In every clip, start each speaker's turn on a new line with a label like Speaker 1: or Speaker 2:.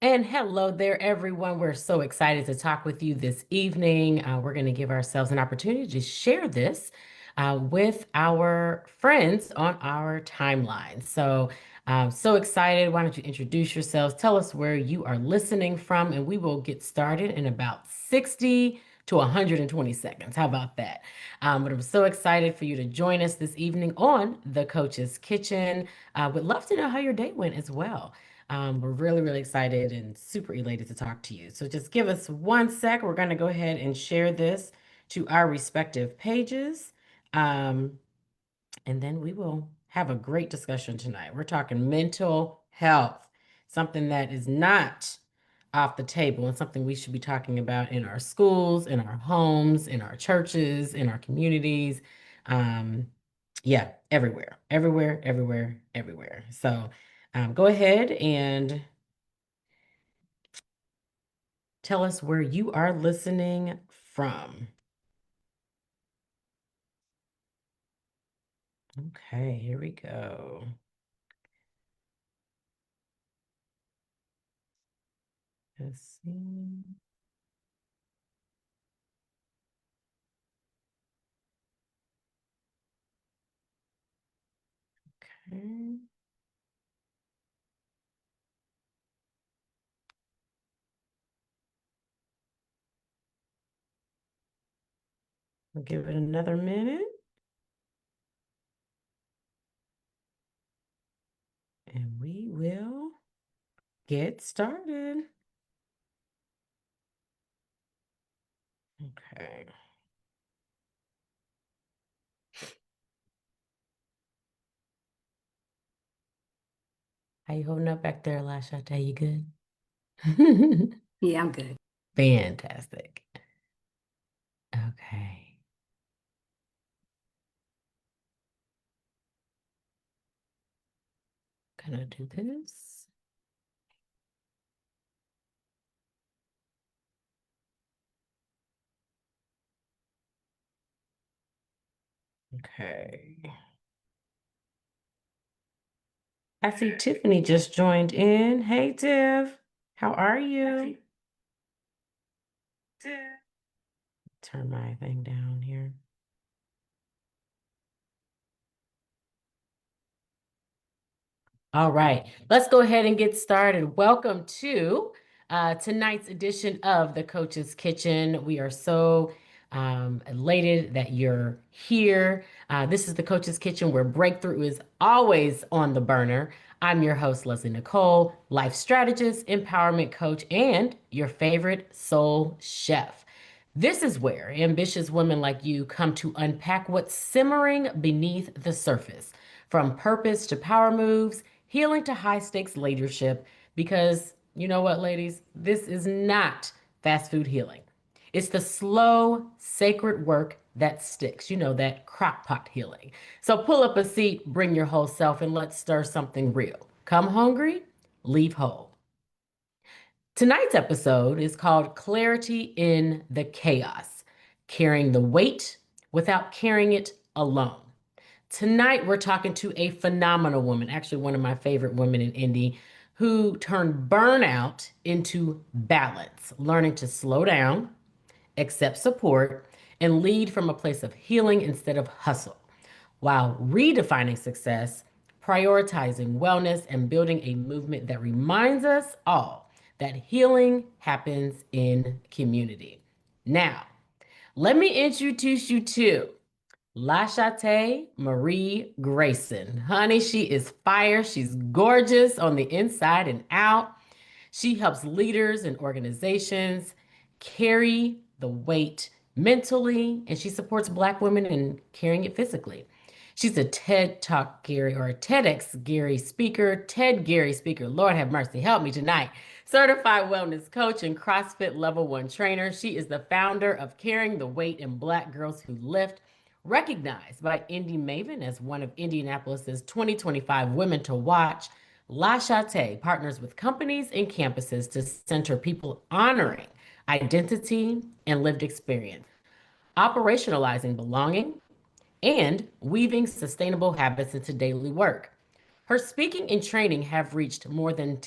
Speaker 1: And hello there, everyone. We're so excited to talk with you this evening. We're going to give ourselves an opportunity to share this with our friends on our timeline. So excited. Why don't you introduce yourselves? Tell us where you are listening from, and we will get started in about 60 to 120 seconds. How about that? But I'm so excited for you to join us this evening on The Coach's Kitchen. Would love to know how your day went as well. We're really, really excited and super elated to talk to you. So just give us 1 sec. We're going to go ahead and share this to our respective pages. Um, and then we will have a great discussion tonight. We're talking mental health, something that is not off the table and something we should be talking about in our schools, in our homes, in our churches, in our communities. Um, yeah, everywhere, everywhere, everywhere, everywhere. So go ahead and tell us where you are listening from. Okay, here we go. Let's see. Okay. We'll give it another minute and we will get started. Okay. How you holding up back there, LaShatá? You good?
Speaker 2: Yeah, I'm good.
Speaker 1: Fantastic. Okay. Gonna do this. Okay. I see Tiffany just joined in. Hey, Tiff. How are you? Turn my thing down here. All right, let's go ahead and get started. Welcome to tonight's edition of the Coach's Kitchen. We are so elated that you're here. This is the Coach's Kitchen where breakthrough is always on the burner. I'm your host, Leslie Nicole, life strategist, empowerment coach, and your favorite soul chef. This is where ambitious women like you come to unpack what's simmering beneath the surface, from purpose to power moves, healing to high stakes leadership. Because you know what, ladies? This is not fast food healing. It's the slow, sacred work that sticks, that crock pot healing. So pull up a seat, bring your whole self, and let's stir something real. Come hungry, leave whole. Tonight's episode is called Clarity in the Chaos, Carrying the Weight Without Carrying It Alone. Tonight, we're talking to a phenomenal woman, actually, one of my favorite women in Indy, who turned burnout into balance, learning to slow down, accept support, and lead from a place of healing instead of hustle, while redefining success, prioritizing wellness, and building a movement that reminds us all that healing happens in community. Now, let me introduce you to LaShatá Marie Grayson. Honey, she is fire. She's gorgeous on the inside and out. She helps leaders and organizations carry the weight mentally, and she supports Black women in carrying it physically. She's a TED Talk Gary or a TEDx Gary speaker, TED Gary speaker. Lord have mercy, help me tonight. Certified wellness coach and CrossFit level one trainer. She is the founder of Carrying the Weight in Black Girls Who Lift, recognized by Indy Maven as one of Indianapolis's 2025 Women to Watch. LaShatá partners with companies and campuses to center people honoring identity and lived experience, operationalizing belonging, and weaving sustainable habits into daily work. Her speaking and training have reached more than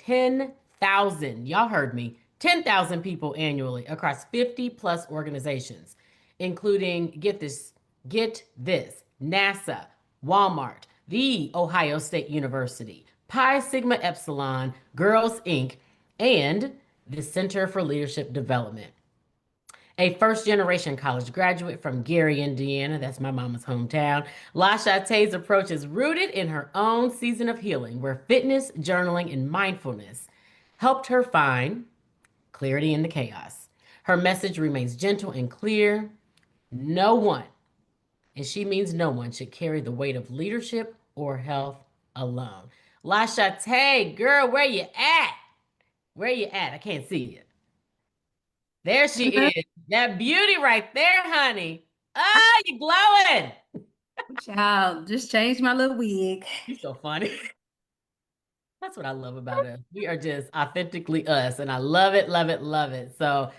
Speaker 1: 10,000, y'all heard me, 10,000 people annually across 50 plus organizations, including, get this, NASA, Walmart, the Ohio State University, Pi Sigma Epsilon, Girls Inc., and the Center for Leadership Development. A first generation college graduate from Gary, Indiana, that's my mama's hometown, LaShatá's approach is rooted in her own season of healing, where fitness, journaling, and mindfulness helped her find clarity in the chaos. Her message remains gentle and clear. No one, and she means no one, should carry the weight of leadership or health alone. LaShatá, girl, where you at? Where you at? I can't see you. There she
Speaker 2: Hello,
Speaker 1: is. That beauty right there, honey. Ah, you glowing.
Speaker 2: child. Just changed my little wig.
Speaker 1: You're so funny. That's what I love about us. We are just authentically us, and I love it, love it, love it. So,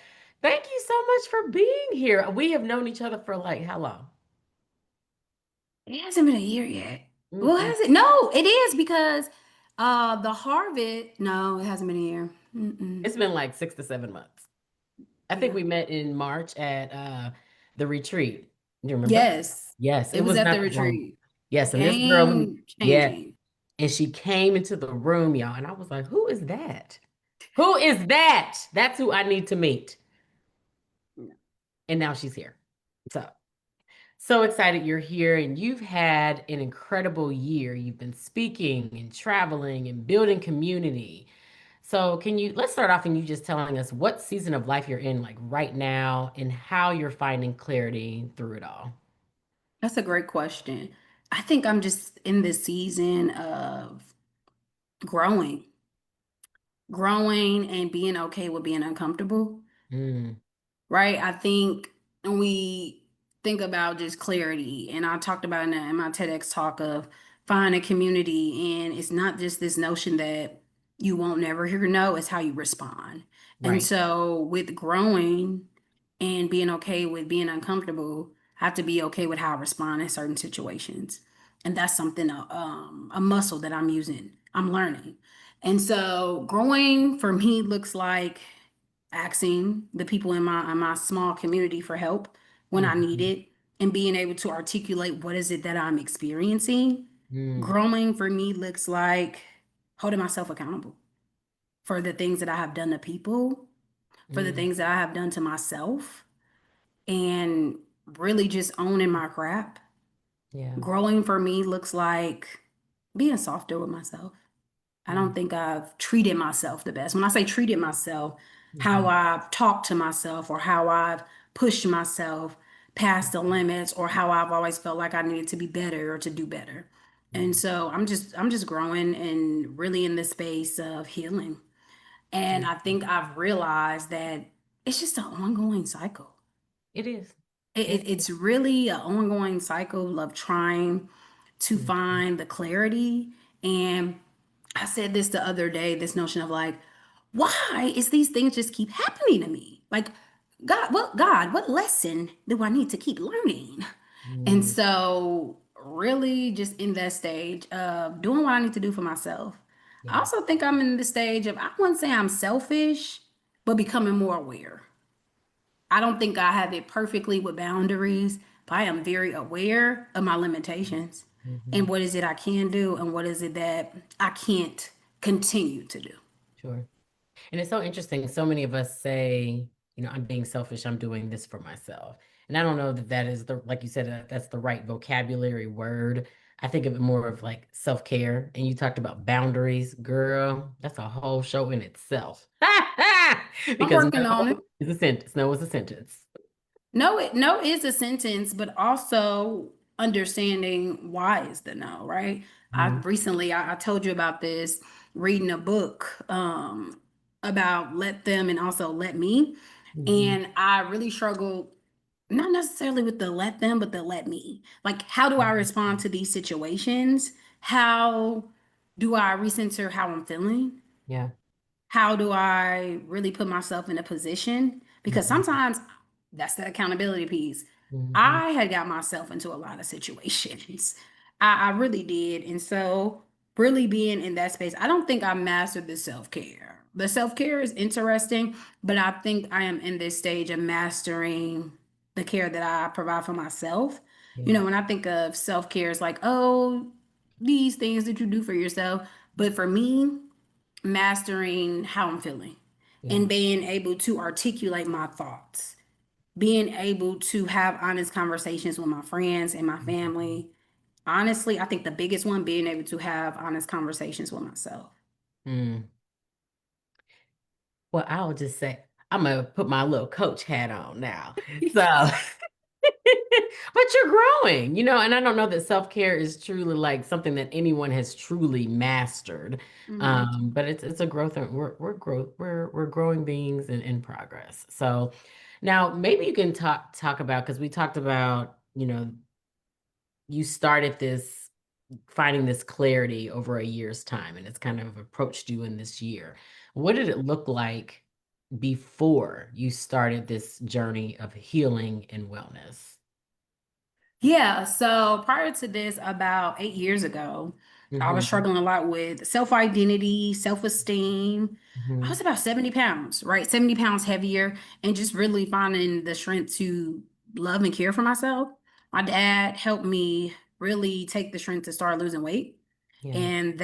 Speaker 1: thank you so much for being here. We have known each other for like how long?
Speaker 2: It hasn't been a year yet. Well,
Speaker 1: Mm-mm.
Speaker 2: has it? No, it is because the Harvard. No, it hasn't been a year. Mm-mm.
Speaker 1: It's been like 6 to 7 months. I think
Speaker 2: Yeah.
Speaker 1: we met in March at the retreat. You remember?
Speaker 2: Yes,
Speaker 1: Yes,
Speaker 2: it
Speaker 1: it
Speaker 2: was
Speaker 1: was
Speaker 2: at
Speaker 1: not
Speaker 2: the
Speaker 1: that long.
Speaker 2: retreat.
Speaker 1: Yes, and this girl who,
Speaker 2: Game
Speaker 1: yeah,
Speaker 2: changing.
Speaker 1: and she came into the room, y'all, and I was like, who is that? Who is that? That's who I need to meet. And now she's here. So, so excited you're here, and you've had an incredible year. You've been speaking and traveling and building community. So, let's start off and you just telling us what season of life you're in, like right now, and how you're finding clarity through it all.
Speaker 2: That's a great question. I think I'm just in this season of growing, growing and being okay with being uncomfortable.
Speaker 1: Mm,
Speaker 2: Right? I think when we think about just clarity, and I talked about in my TEDx talk of find a community, and it's not just this notion that you won't never hear no, it's how you respond. And
Speaker 1: right.
Speaker 2: so with growing and being okay with being uncomfortable, I have to be okay with how I respond in certain situations. And that's something, a muscle that I'm using, I'm learning. And so growing for me looks like asking the people in my small community for help when I need
Speaker 1: Mhm.
Speaker 2: it and being able to articulate what is it that I'm experiencing.
Speaker 1: Mm,
Speaker 2: Growing for me looks like holding myself accountable for the things that I have done to people, for the
Speaker 1: mm,
Speaker 2: things that I have done to myself, and really just owning my crap.
Speaker 1: yeah.
Speaker 2: Growing for me looks like being softer with myself. I
Speaker 1: Mm,
Speaker 2: don't think I've treated myself the best. When I say treated myself, how
Speaker 1: mhm,
Speaker 2: I've talked to myself or how I've pushed myself past the limits or how I've always felt like I needed to be better or to do better. And
Speaker 1: mm,
Speaker 2: so I'm just growing and really in the space of healing. And
Speaker 1: mm.
Speaker 2: I think I've realized that it's just an ongoing cycle.
Speaker 1: It is.
Speaker 2: It,
Speaker 1: It
Speaker 2: it-
Speaker 1: is.
Speaker 2: it's really an ongoing cycle of trying to
Speaker 1: Mhm,
Speaker 2: find the clarity. And I said this the other day, this notion of like, why is these things just keep happening to me? Like, God, what lesson do I need to keep learning? And
Speaker 1: mm,
Speaker 2: so really just in that stage of doing what I need to do for myself. I
Speaker 1: yeah.
Speaker 2: also think I'm in the stage of I wouldn't say I'm selfish, but becoming more aware. I don't think I have it perfectly with boundaries, but I am very aware of my limitations and
Speaker 1: Mhm,
Speaker 2: what is it I can do and what is it that I can't continue to do.
Speaker 1: sure. And it's so interesting. So many of us say, I'm being selfish. I'm doing this for myself. And I don't know that that is like you said, that's the right vocabulary word. I think of it more of like self-care. And you talked about boundaries, girl. That's a whole show in itself.
Speaker 2: I'm
Speaker 1: Because
Speaker 2: working on it.
Speaker 1: no is a sentence. No is a sentence.
Speaker 2: No is a sentence, but also understanding why is the no, right?
Speaker 1: Mhm,
Speaker 2: I told you about this reading a book about let them and also let me.
Speaker 1: mhm,
Speaker 2: And I really struggled not necessarily with the let them, but the let me. Like, how do I respond
Speaker 1: mhm.
Speaker 2: to these situations? How do I recenter how I'm feeling?
Speaker 1: Yeah.
Speaker 2: How do I really put myself in a position? Because
Speaker 1: Mhm,
Speaker 2: sometimes that's the accountability piece.
Speaker 1: mhm.
Speaker 2: I had got myself into a lot of situations. I really did. And so, really being in that space, I don't think I mastered the self care. The self-care is interesting, but I think I am in this stage of mastering the care that I provide for myself. You
Speaker 1: Yeah.
Speaker 2: know, when I think of self-care, it's like, oh, these things that you do for yourself. But for me, mastering how I'm feeling
Speaker 1: Yeah.
Speaker 2: and being able to articulate my thoughts, being able to have honest conversations with my friends and my
Speaker 1: Mhm.
Speaker 2: family. Honestly, I think the biggest one being able to have honest conversations with myself.
Speaker 1: Mm. Well, I'll just say I'm gonna put my little coach hat on now. So, but you're growing, and I don't know that self-care is truly like something that anyone has truly mastered.
Speaker 2: Mhm.
Speaker 1: But it's a growth, and we're growing beings in progress. So now maybe you can talk about, because we talked about, you started this finding this clarity over a year's time, and it's kind of approached you in this year. What did it look like before you started this journey of healing and wellness?
Speaker 2: Yeah, so prior to this, about 8 years ago, I was
Speaker 1: Mhm,
Speaker 2: struggling a lot with self identity, self esteem. I
Speaker 1: mhm,
Speaker 2: was about 70 pounds, right? 70 pounds heavier, and just really finding the strength to love and care for myself. My dad helped me really take the strength to start losing weight.
Speaker 1: yeah,
Speaker 2: And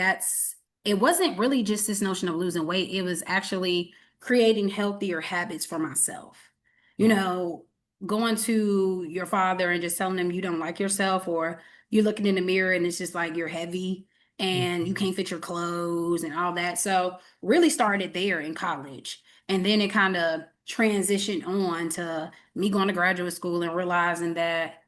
Speaker 2: it wasn't really just this notion of losing weight, it was actually creating healthier habits for myself. You
Speaker 1: yeah,
Speaker 2: know, going to your father and just telling him you don't like yourself, or you're looking in the mirror and it's just like you're heavy and you
Speaker 1: mhm,
Speaker 2: can't fit your clothes and all that. So, really started there in college. And then it kind of transitioned on to me going to graduate school and realizing that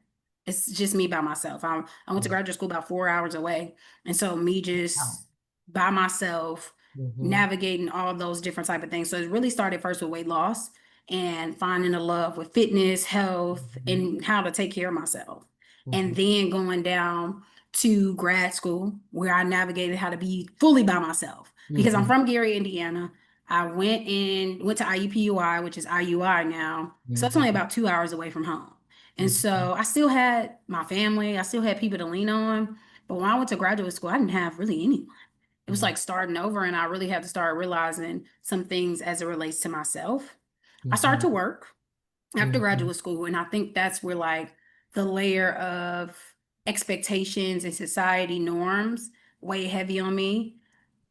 Speaker 2: it's just me by myself. I went to
Speaker 1: yeah,
Speaker 2: graduate school about 4 hours away. And so me
Speaker 1: wow,
Speaker 2: just by myself
Speaker 1: mhm,
Speaker 2: navigating all those different type of things. So it really started first with weight loss and finding a love with fitness, health,
Speaker 1: mhm,
Speaker 2: and how to take care of myself. And
Speaker 1: mhm,
Speaker 2: then going down to grad school where I navigated how to be fully by myself because I'm
Speaker 1: mhm,
Speaker 2: from Gary, Indiana. I went to IUPUI, which is IUI now. So it's only
Speaker 1: mhm,
Speaker 2: about 2 hours away from home. And
Speaker 1: mhm,
Speaker 2: so I still had my family, I still had people to lean on. But when I went to graduate school, I didn't have really anyone. It was
Speaker 1: yeah,
Speaker 2: like starting over, and I really had to start realizing some things as it relates to myself. I started
Speaker 1: mhm,
Speaker 2: to work after
Speaker 1: mhm,
Speaker 2: graduate school, and I think that's where like the layer of expectations and society norms weigh heavy on me.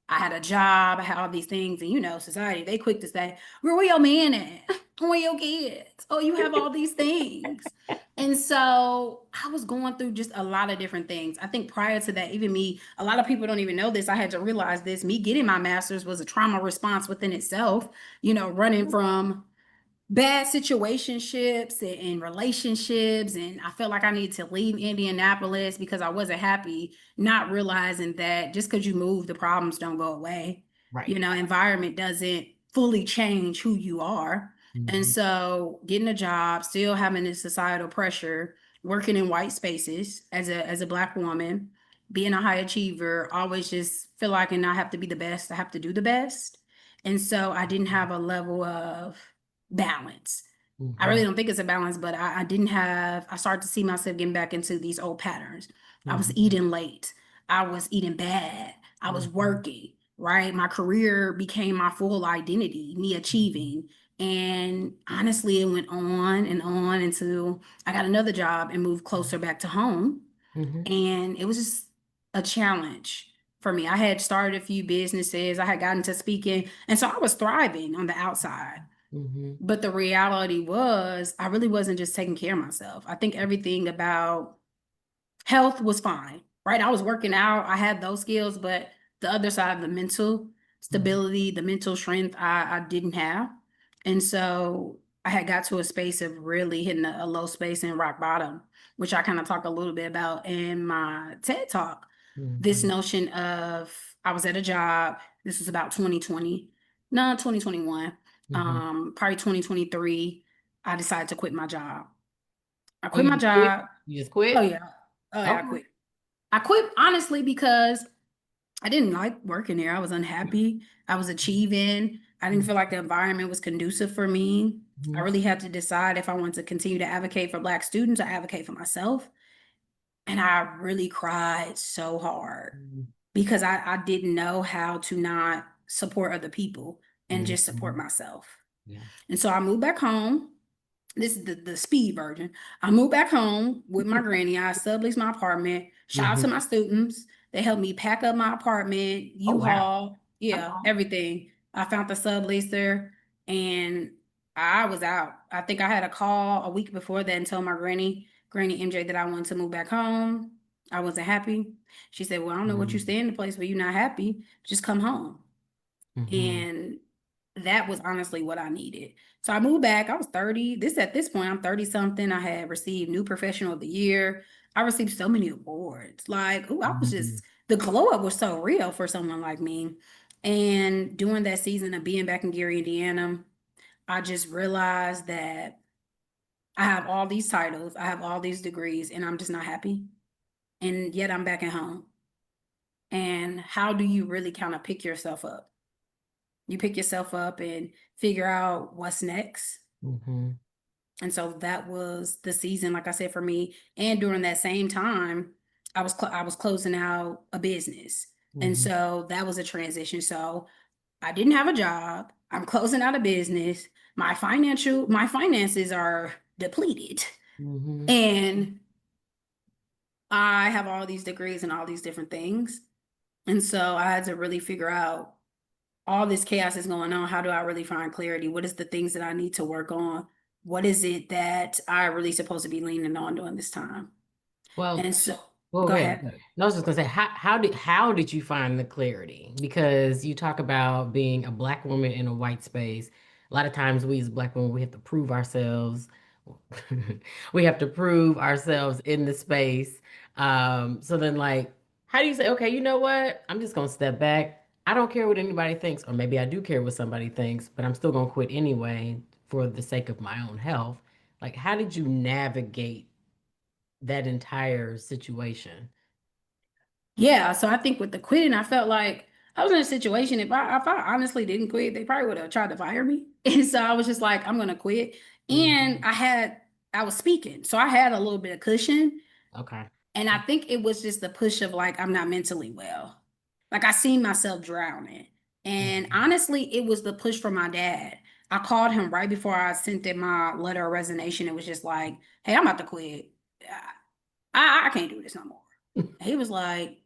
Speaker 2: I had a job, I had all these things, and society, they quick to say, where your man at? Where your kids? Oh, you have all these things. And so I was going through just a lot of different things. I think prior to that, even me, a lot of people don't even know this. I had to realize this. Me getting my master's was a trauma response within itself, running from bad situationships and relationships, and I felt like I needed to leave Indianapolis because I wasn't happy, not realizing that just because you move, the problems don't go away.
Speaker 1: right,
Speaker 2: Environment doesn't fully change who you are. And
Speaker 1: mhm,
Speaker 2: so getting a job, still having this societal pressure, working in white spaces as a black woman, being a high achiever, always just feel like and I have to be the best, I have to do the best. And so I didn't have a level of balance. I really
Speaker 1: mhm,
Speaker 2: don't think it's a balance, but I didn't have, I started to see myself getting back into these old patterns. I was
Speaker 1: mhm,
Speaker 2: eating late. I was eating bad. I was
Speaker 1: mhm,
Speaker 2: working, right? My career became my full identity, me
Speaker 1: mhm,
Speaker 2: achieving. And honestly, it went on and on until I got another job and moved closer back to home.
Speaker 1: mhm,
Speaker 2: And it was just a challenge for me. I had started a few businesses, I had gotten to speaking, and so I was thriving on the outside.
Speaker 1: mhm,
Speaker 2: But the reality was, I really wasn't just taking care of myself. I think everything about health was fine, right? I was working out, I had those skills, but the other side, the mental
Speaker 1: mhm,
Speaker 2: stability, the mental strength, I didn't have. And so I had got to a space of really hitting a low space and rock bottom, which I kind of talk a little bit about in my TED talk. This
Speaker 1: mhm,
Speaker 2: notion of I was at a job, this was about 2020, no, 2021,
Speaker 1: mhm.
Speaker 2: probably 2023, I decided to quit my job. I
Speaker 1: Oh,
Speaker 2: quit
Speaker 1: you
Speaker 2: my
Speaker 1: just quit?
Speaker 2: job.
Speaker 1: You just
Speaker 2: Oh
Speaker 1: quit?
Speaker 2: yeah. Oh yeah, I
Speaker 1: Okay.
Speaker 2: quit. I quit honestly because I didn't like working there. I was unhappy. I was achieving. I didn't
Speaker 1: Mhm,
Speaker 2: feel like the environment was conducive for me. I
Speaker 1: mhm,
Speaker 2: really had to decide if I wanted to continue to advocate for Black students or advocate for myself. And I really cried so hard
Speaker 1: mhm,
Speaker 2: because I didn't know how to not support other people. and just support
Speaker 1: Mhm.
Speaker 2: myself.
Speaker 1: Yeah.
Speaker 2: And so I moved back home. This is the speed version. I moved back home with my granny. I subleased my apartment. Shout out to
Speaker 1: Mhm.
Speaker 2: my students. They helped me pack up my apartment,
Speaker 1: Oh, wow.
Speaker 2: U-Haul, yeah,
Speaker 1: Okay.
Speaker 2: everything. I found the subleaser and I was out. I think I had a call a week before that and told my Granny MJ, that I wanted to move back home. I wasn't happy. She said, "Well, I don't know what you
Speaker 1: Mhm.
Speaker 2: stay in the place where you're not happy. Just come home."
Speaker 1: Mhm.
Speaker 2: And that was honestly what I needed. So I moved back. I was 30. At this point, I'm 30 something. I had received New Professional of the Year. I received so many awards. Like, oh, I was
Speaker 1: Mhm.
Speaker 2: just, the glow up was so real for someone like me. And during that season of being back in Gary, Indiana, I just realized that I have all these titles, I have all these degrees, and I'm just not happy. And yet I'm back at home. And how do you really kind of pick yourself up? You pick yourself up and figure out what's next.
Speaker 1: Mhm.
Speaker 2: And so that was the season, like I said, for me. And during that same time, I was closing out a business, and
Speaker 1: Mhm.
Speaker 2: so that was a transition. So I didn't have a job. I'm closing out a business. My finances are depleted,
Speaker 1: Mhm.
Speaker 2: and I have all these degrees and all these different things. And so I had to really figure out, all this chaos is going on. How do I really find clarity? What is the things that I need to work on? What is it that I really supposed to be leaning on during this time?
Speaker 1: Well,
Speaker 2: And so,
Speaker 1: well,
Speaker 2: go
Speaker 1: good.
Speaker 2: ahead.
Speaker 1: Good. No, I was just gonna say, how did you find the clarity? Because you talk about being a black woman in a white space. A lot of times we as black women, we have to prove ourselves. We have to prove ourselves in the space. So then like, how do you say, okay, you know what? I'm just gonna step back. I don't care what anybody thinks, or maybe I do care what somebody thinks, but I'm still gonna quit anyway for the sake of my own health. Like, how did you navigate that entire situation?
Speaker 2: Yeah, so I think with the quitting, I felt like I was in a situation. If I honestly didn't quit, they probably would have tried to fire me. And so I was just like, I'm gonna quit. And
Speaker 1: Mhm.
Speaker 2: I was speaking, so I had a little bit of cushion.
Speaker 1: Okay.
Speaker 2: And I think it was just the push of like, I'm not mentally well. Like I seen myself drowning. And
Speaker 1: Mhm.
Speaker 2: honestly, it was the push from my dad. I called him right before I sent in my letter of resignation. It was just like, hey, I'm about to quit. I can't do this no more. He was like,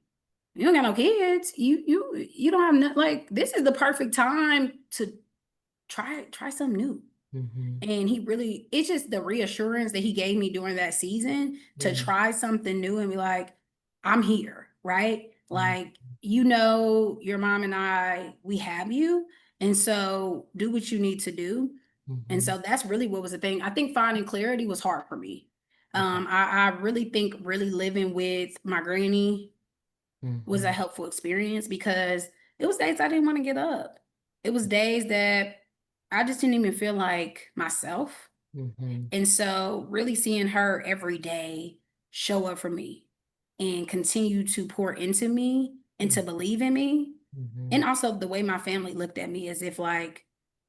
Speaker 2: you don't got no kids. You don't have no, like, this is the perfect time to try something new.
Speaker 1: Mhm.
Speaker 2: And he really, it's just the reassurance that he gave me during that season to
Speaker 1: Yeah.
Speaker 2: try something new and be like, I'm here, right?
Speaker 1: Mhm.
Speaker 2: Like, you know, your mom and I, we have you. And so do what you need to do. And
Speaker 1: Mhm.
Speaker 2: so that's really what was the thing. I think finding clarity was hard for me.
Speaker 1: Okay.
Speaker 2: I really think really living with my granny was a
Speaker 1: Mhm.
Speaker 2: helpful experience because it was days I didn't want to get up. It was days that I just didn't even feel like myself.
Speaker 1: Mhm.
Speaker 2: And so, really seeing her every day show up for me and continue to pour into me and to believe in me. And
Speaker 1: Mhm.
Speaker 2: also, the way my family looked at me as if like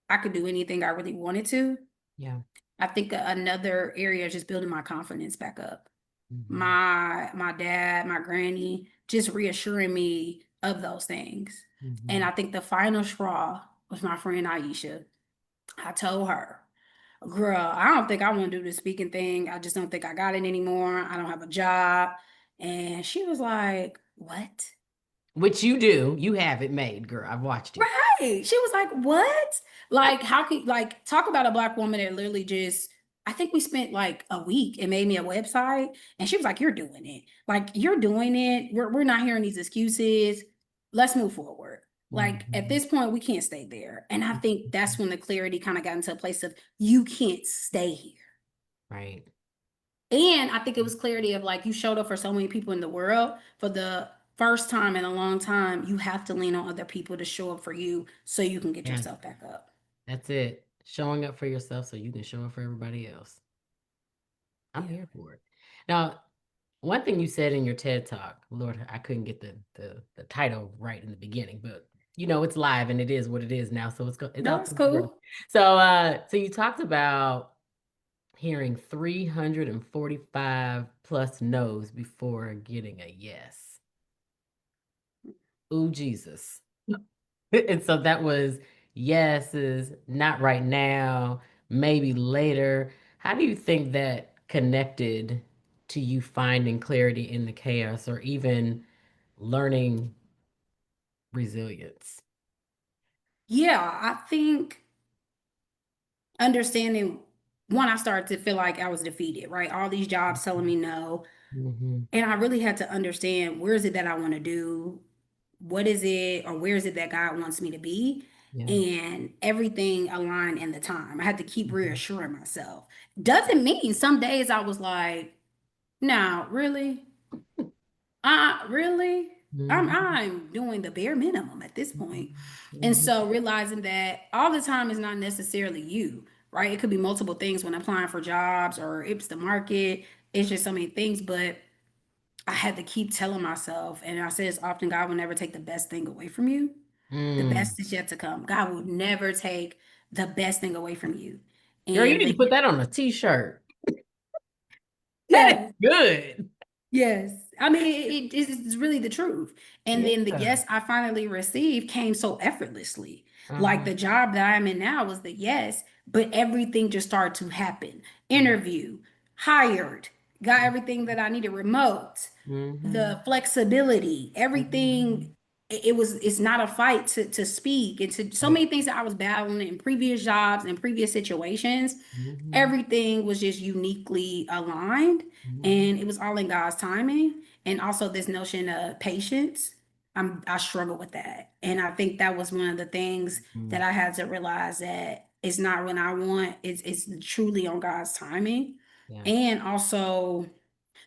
Speaker 2: I could do anything I really wanted to.
Speaker 1: Yeah.
Speaker 2: I think another area is just building my confidence back up.
Speaker 1: Mhm.
Speaker 2: My dad, my granny, just reassuring me of those things. And
Speaker 1: Mhm.
Speaker 2: I think the final straw was my friend Aisha. I told her, girl, I don't think I want to do this speaking thing. I just don't think I got it anymore. I don't have a job. And she was like, what?
Speaker 1: Which you do. You have it made, girl. I've watched you.
Speaker 2: Right. She was like, what? Like, how can, like, talk about a black woman that literally just, I think we spent like a week and made me a website. And she was like, you're doing it. Like, you're doing it. We're not hearing these excuses. Let's move forward. Like, at
Speaker 1: Mhm.
Speaker 2: this point, we can't stay there. And I think that's when the clarity kind of got into a place of, you can't stay here.
Speaker 1: Right.
Speaker 2: And I think it was clarity of like, you showed up for so many people in the world for the first time in a long time. You have to lean on other people to show up for you so you can get
Speaker 1: Yeah.
Speaker 2: yourself back up.
Speaker 1: That's it. Showing up for yourself so you can show up for everybody else. I'm
Speaker 2: Yeah.
Speaker 1: here for it. Now, one thing you said in your TED Talk, Lord, I couldn't get the title right in the beginning, but it's live and it is what it is now, so it's
Speaker 2: No,
Speaker 1: out
Speaker 2: it's
Speaker 1: to the world.
Speaker 2: cool.
Speaker 1: So you talked about hearing 345 plus no's before getting a yes. Ooh, Jesus. And so that was yeses, not right now, maybe later. How do you think that connected to you finding clarity in the chaos or even learning resilience?
Speaker 2: Yeah, I think understanding one, I started to feel like I was defeated, right? All these jobs telling me no.
Speaker 1: Mm-hmm.
Speaker 2: And I really had to understand where is it that I want to do? What is it or where is it that God wants me to be?
Speaker 1: Yeah.
Speaker 2: And everything aligned in the time. I had to keep
Speaker 1: Mm-hmm.
Speaker 2: reassuring myself. Doesn't mean some days I was like, no, really? Really?
Speaker 1: Mm-hmm.
Speaker 2: I'm doing the bare minimum at this point. And
Speaker 1: Mm-hmm.
Speaker 2: so realizing that all the time is not necessarily you, right? It could be multiple things when applying for jobs or it's the market. It's just so many things, but I had to keep telling myself, and I say this often, God will never take the best thing away from you. The
Speaker 1: Mm.
Speaker 2: best is yet to come. God will never take the best thing away from you.
Speaker 1: Girl, you
Speaker 2: And
Speaker 1: need to put that on a t-shirt. That is
Speaker 2: yes,
Speaker 1: good.
Speaker 2: yes. I mean, it's really the truth. And then the
Speaker 1: Yeah.
Speaker 2: yes I finally received came so effortlessly. Like
Speaker 1: Uh-huh.
Speaker 2: the job that I'm in now was the yes, but everything just started to happen.
Speaker 1: Yeah.
Speaker 2: Interview, hired, got everything that I needed remote,
Speaker 1: Mm-hmm.
Speaker 2: the flexibility,
Speaker 1: Mm-hmm.
Speaker 2: everything. It's not a fight to speak and to so
Speaker 1: Yeah.
Speaker 2: many things that I was battling in previous jobs and previous situations.
Speaker 1: Mm-hmm.
Speaker 2: Everything was just uniquely aligned
Speaker 1: Mm-hmm.
Speaker 2: and it was all in God's timing. And also this notion of patience. I struggle with that. And I think that was one of the things
Speaker 1: Mm-hmm.
Speaker 2: that I had to realize that it's not when I want, it's truly on God's timing.
Speaker 1: Yeah.
Speaker 2: And also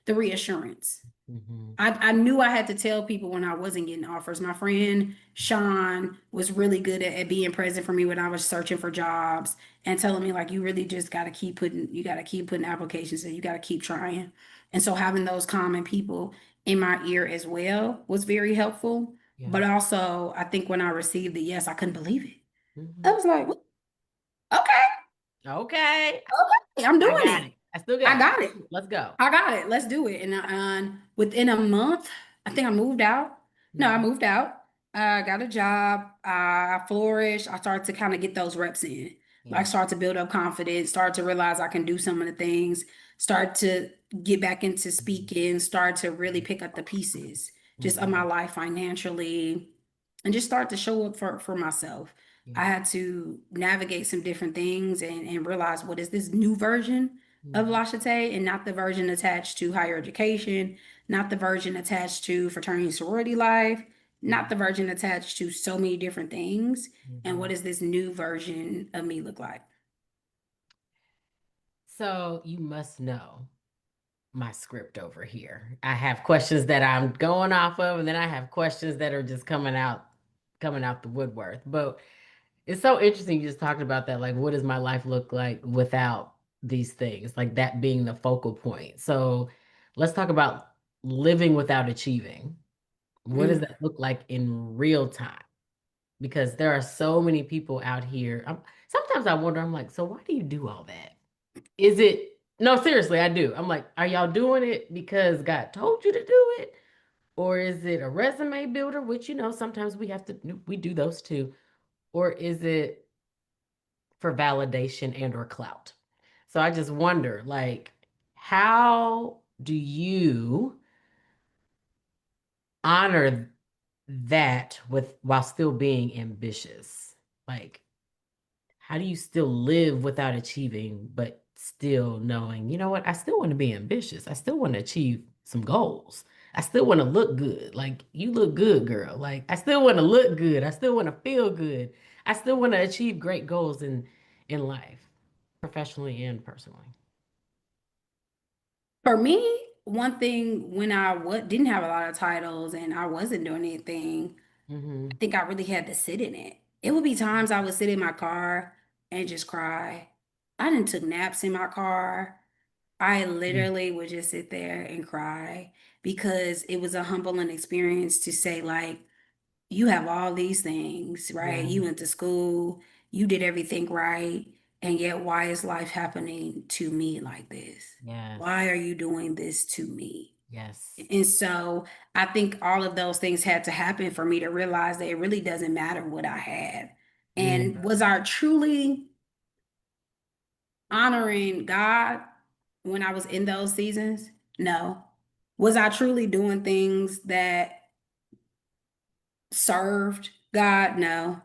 Speaker 2: the reassurance.
Speaker 1: Mm-hmm.
Speaker 2: I knew I had to tell people when I wasn't getting offers. My friend Sean was really good at being present for me when I was searching for jobs and telling me like you really just you gotta keep putting applications in, you gotta keep trying. And so having those common people in my ear as well was very helpful.
Speaker 1: Yeah.
Speaker 2: But also I think when I received the yes, I couldn't believe it. I
Speaker 1: Mm-hmm.
Speaker 2: was like, okay,
Speaker 1: Okay.
Speaker 2: okay, I'm
Speaker 1: I
Speaker 2: doing
Speaker 1: got
Speaker 2: it.
Speaker 1: it. I still
Speaker 2: I
Speaker 1: got it.
Speaker 2: got it.
Speaker 1: Let's go.
Speaker 2: I got it. Let's do it. And within a month, I think I moved out. No, I
Speaker 1: Mm-hmm.
Speaker 2: moved out. I got a job. I flourished. I started to kind of get those reps in. Like
Speaker 1: Yeah.
Speaker 2: start to build up confidence, start to realize I can do some of the things, start to get back into speaking, start to really pick up the pieces just of my
Speaker 1: Mm-hmm.
Speaker 2: life financially, and just start to show up for myself. I
Speaker 1: Yeah.
Speaker 2: had to navigate some different things and realize what is this new version of
Speaker 1: Mm-hmm.
Speaker 2: LaShatá and not the version attached to higher education, not the version attached to fraternity sorority life, not the version attached to so many different things. And
Speaker 1: Mm-hmm.
Speaker 2: what does this new version of me look like?
Speaker 1: So you must know my script over here. I have questions that I'm going off of, and then I have questions that are just coming out the woodwork. But it's so interesting you just talked about that. Like, what does my life look like without these things? Like that being the focal point. So let's talk about living without achieving. What does
Speaker 2: Mm.
Speaker 1: that look like in real time? Because there are so many people out here. Sometimes I wonder, I'm like, so why do you do all that? Is it, no, seriously, I do. I'm like, are y'all doing it because God told you to do it? Or is it a resume builder, which, sometimes we do those too. Or is it for validation and or clout? So I just wonder, like, how do you honor that with while still being ambitious? Like, how do you still live without achieving, but still knowing, you know what? I still want to be ambitious. I still want to achieve some goals. I still want to look good. Like, you look good, girl. Like, I still want to look good. I still want to feel good. I still want to achieve great goals in life, professionally and personally.
Speaker 2: For me, one thing when didn't have a lot of titles and I wasn't doing anything, I
Speaker 1: Mm-hmm.
Speaker 2: think I really had to sit in it. It would be times I would sit in my car and just cry. I didn't took naps in my car. I literally would just sit there and cry because it was a humbling experience to say, like, you have all these things, right?
Speaker 1: Yeah.
Speaker 2: You went to school, you did everything right, and yet why is life happening to me like this?
Speaker 1: Yes.
Speaker 2: Why are you doing this to me?
Speaker 1: Yes.
Speaker 2: And so I think all of those things had to happen for me to realize that it really doesn't matter what I have. And was I truly honoring God when I was in those seasons? No. Was I truly doing things that served God? No.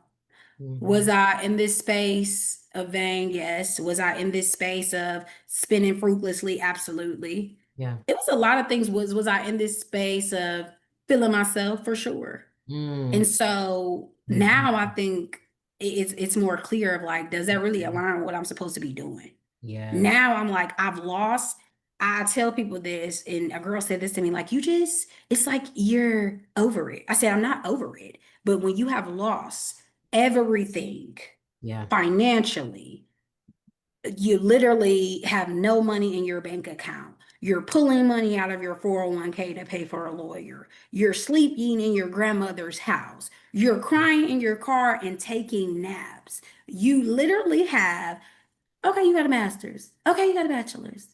Speaker 2: Was
Speaker 1: Mhm.
Speaker 2: I in this space of vain? Yes. Was I in this space of spending fruitlessly? Absolutely.
Speaker 1: Yeah.
Speaker 2: It was a lot of things. Was I in this space of feeling myself? For sure.
Speaker 1: Mm.
Speaker 2: And so now I
Speaker 1: Mhm.
Speaker 2: think it's more clear of like, does that really align with what I'm supposed to be doing?
Speaker 1: Yes.
Speaker 2: Now I'm like, I've lost. I tell people this, and a girl said this to me, like, you just, it's like you're over it. I said, I'm not over it. But when you have lost everything
Speaker 1: Yeah.
Speaker 2: financially, you literally have no money in your bank account. You're pulling money out of your 401k to pay for a lawyer. You're sleeping in your grandmother's house. You're crying in your car and taking naps. You literally have, okay, you got a master's. Okay, you got a bachelor's.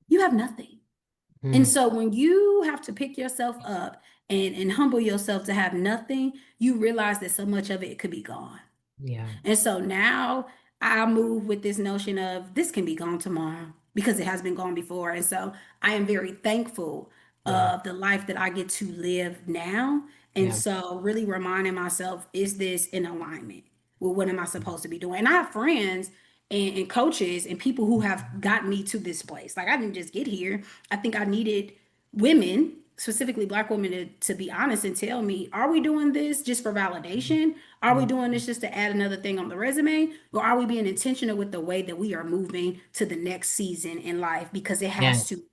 Speaker 2: You have nothing. And
Speaker 1: Mm.
Speaker 2: so when you have to pick yourself up and humble yourself to have nothing, you realize that so much of it could be gone.
Speaker 1: Yeah.
Speaker 2: And so now I move with this notion of this can be gone tomorrow because it has been gone before. And so I am very thankful
Speaker 1: Yeah.
Speaker 2: of the life that I get to live now. And
Speaker 1: Yeah.
Speaker 2: so really reminding myself, is this in alignment with what am I supposed to be doing? And I have friends and coaches and people who have gotten me to this place. Like I didn't just get here. I think I needed women, specifically Black women, to be honest and tell me, are we doing this just for validation? Are we
Speaker 1: Mm.
Speaker 2: doing this just to add another thing on the resume? Or are we being intentional with the way that we are moving to the next season in life? Because it has
Speaker 1: Yes.
Speaker 2: to.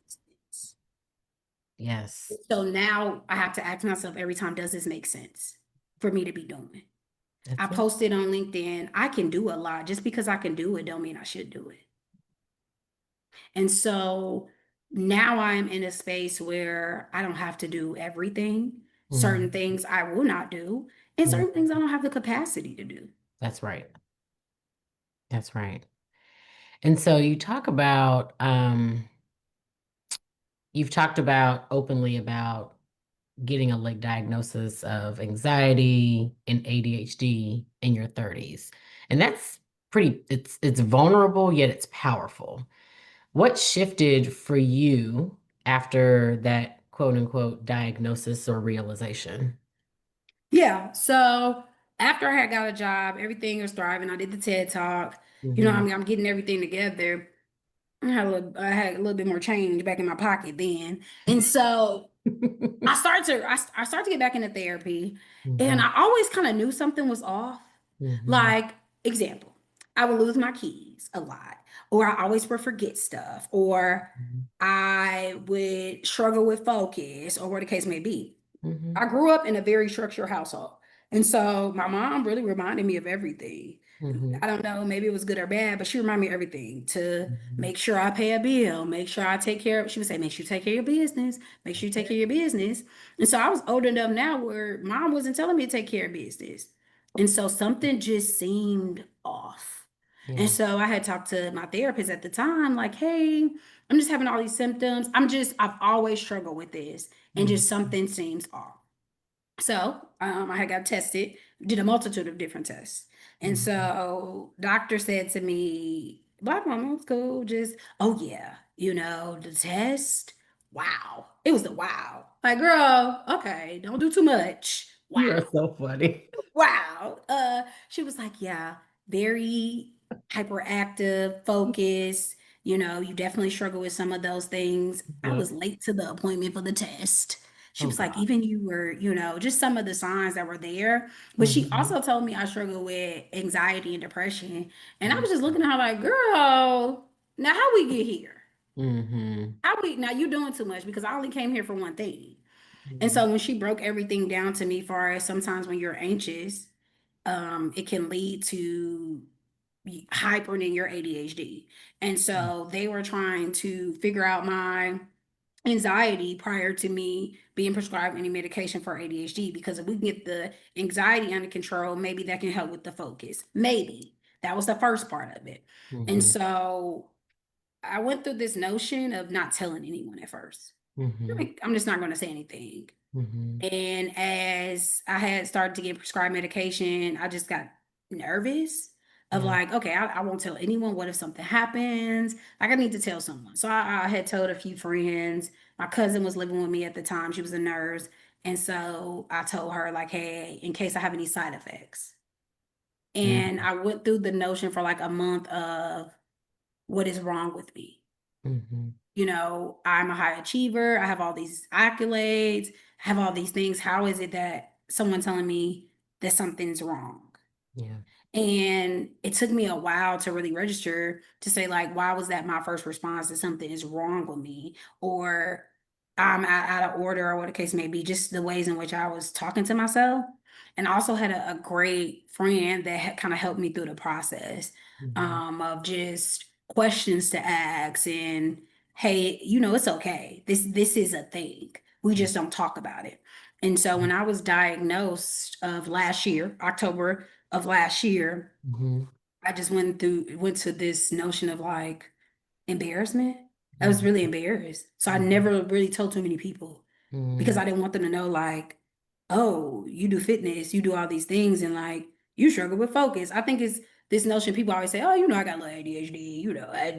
Speaker 1: Yes.
Speaker 2: So now I have to ask myself every time, does this make sense for me to be doing? I
Speaker 1: That's it.
Speaker 2: posted on LinkedIn, I can do a lot. Just because I can do it don't mean I should do it. And so now I'm in a space where I don't have to do everything. Certain
Speaker 1: Mm.
Speaker 2: things I will not do, and
Speaker 1: Mm.
Speaker 2: certain things I don't have the capacity to do.
Speaker 1: That's right. That's right. And so you've talked about openly about getting a like diagnosis of anxiety and ADHD in your 30s. And that's it's vulnerable yet it's powerful. What shifted for you after that quote unquote diagnosis or realization?
Speaker 2: Yeah. So after I had got a job, everything was thriving. I did the TED talk. I
Speaker 1: Hmm.
Speaker 2: mean, I'm getting everything together. I had a little bit more change back in my pocket then, and so I started to get back into therapy, and
Speaker 1: Hmm.
Speaker 2: I always kind of knew something was off.
Speaker 1: Hmm.
Speaker 2: Like example, I would lose my keys a lot, or I always would forget stuff, or I would struggle with focus, or what the case may be.
Speaker 1: Hmm.
Speaker 2: I grew up in a very structured household. And so my mom really reminded me of everything.
Speaker 1: Hmm.
Speaker 2: I don't know, maybe it was good or bad, but she reminded me of everything to
Speaker 1: Hmm.
Speaker 2: make sure I pay a bill, make sure I take care of, she would say, make sure you take care of your business, make sure you take care of your business. And so I was old enough now where mom wasn't telling me to take care of business. And so something just seemed off. And
Speaker 1: Yeah.
Speaker 2: so I had talked to my therapist at the time, like, hey, I'm just having all these symptoms. I've always struggled with this, and
Speaker 1: Mm-hmm.
Speaker 2: just something seems off. So I had got tested, did a multitude of different tests. And
Speaker 1: Mm-hmm.
Speaker 2: so doctor said to me, Black mama, it's cool. Just, oh yeah, the test. Wow. It was the wow. Like, girl, okay, don't do too much.
Speaker 1: You are
Speaker 2: Wow.
Speaker 1: so funny.
Speaker 2: Wow. She was like, yeah, very hyperactive, focused. You definitely struggle with some of those things. I
Speaker 1: Yeah.
Speaker 2: was late to the appointment for the test. She
Speaker 1: Oh
Speaker 2: was like,
Speaker 1: God.
Speaker 2: even you were, just some of the signs that were there. But she
Speaker 1: Hmm.
Speaker 2: also told me I struggle with anxiety and depression. And I
Speaker 1: Hmm.
Speaker 2: was just looking at her like, girl, now how we get here?
Speaker 1: Hmm.
Speaker 2: Now you doing too much because I only came here for one thing. And so when she broke everything down to me, far as sometimes when you're anxious, it can lead to hypering your ADHD. And so they were trying to figure out my anxiety prior to me being prescribed any medication for ADHD. Because if we can get the anxiety under control, maybe that can help with the focus. Maybe that was the first part of it. And
Speaker 1: Hmm.
Speaker 2: so I went through this notion of not telling anyone at first.
Speaker 1: Hmm.
Speaker 2: Like, I'm just not going to say anything.
Speaker 1: Hmm.
Speaker 2: And as I had started to get prescribed medication, I just got nervous of
Speaker 1: Yeah.
Speaker 2: like, okay, I won't tell anyone. What if something happens? Like, I need to tell someone. So I had told a few friends. My cousin was living with me at the time. She was a nurse. And so I told her, like, hey, in case I have any side effects. And
Speaker 1: Mm-hmm.
Speaker 2: I went through the notion for like a month of what is wrong with me.
Speaker 1: Mm-hmm.
Speaker 2: I'm a high achiever. I have all these accolades, I have all these things. How is it that someone telling me that something's wrong?
Speaker 1: Yeah.
Speaker 2: And it took me a while to really register to say, like, why was that my first response that something is wrong with me? Or I'm out of order, or what the case may be, just the ways in which I was talking to myself. And I also had a great friend that had kind of helped me through the process
Speaker 1: Mm-hmm.
Speaker 2: of just questions to ask and, hey, it's okay. This is a thing. We just don't talk about it. And so when I was diagnosed of last year, October of last year,
Speaker 1: Mm-hmm.
Speaker 2: I just went to this notion of like embarrassment. I was
Speaker 1: Mm-hmm.
Speaker 2: really embarrassed. So I
Speaker 1: Mm-hmm.
Speaker 2: never really told too many people because
Speaker 1: Mm-hmm.
Speaker 2: I didn't want them to know, like, oh, you do fitness, you do all these things, and like you struggle with focus. I think it's this notion people always say, oh, I got a little ADHD,